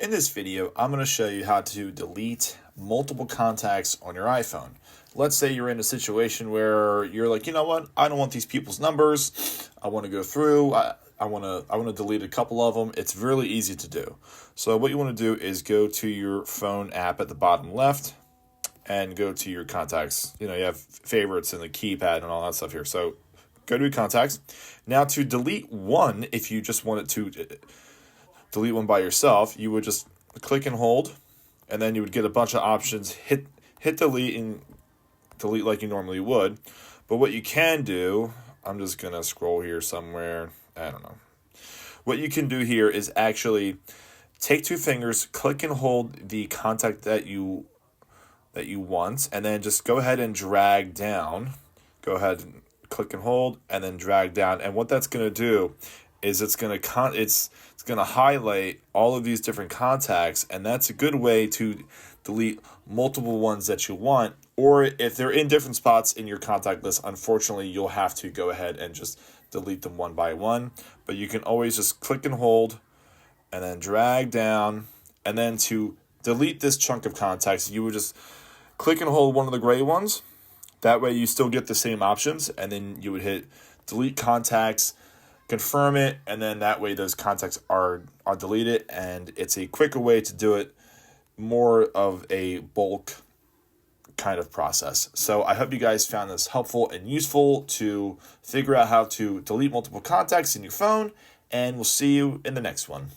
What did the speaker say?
In this video, I'm going to show you how to delete multiple contacts on your iPhone. Let's say you're in a situation where you're like, you know what, I don't want these people's numbers. I want to go through. I want to delete a couple of them. It's really easy to do. So what you want to do is go to your phone app at the bottom left and go to your contacts. You have favorites and the keypad and all that stuff here. So go to your contacts. Now to delete one, if you just wanted to delete one by yourself, you would just click and hold, and then you would get a bunch of options. Hit delete and delete like you normally would. But what you can do, I'm just gonna scroll here somewhere. I don't know. What you can do here is actually take two fingers, click and hold the contact that you want, and then just go ahead and drag down. Go ahead and click and hold, and then drag down. And what that's gonna do is it's gonna highlight all of these different contacts, and that's a good way to delete multiple ones that you want. Or if they're in different spots in your contact list, unfortunately, you'll have to go ahead and just delete them one by one. But you can always just click and hold and then drag down. And then to delete this chunk of contacts, you would just click and hold one of the gray ones. That way you still get the same options. And then you would hit delete contacts, confirm it, and then that way those contacts are deleted. And it's a quicker way to do it, more of a bulk kind of process. So I hope you guys found this helpful and useful to figure out how to delete multiple contacts in your phone, and we'll see you in the next one.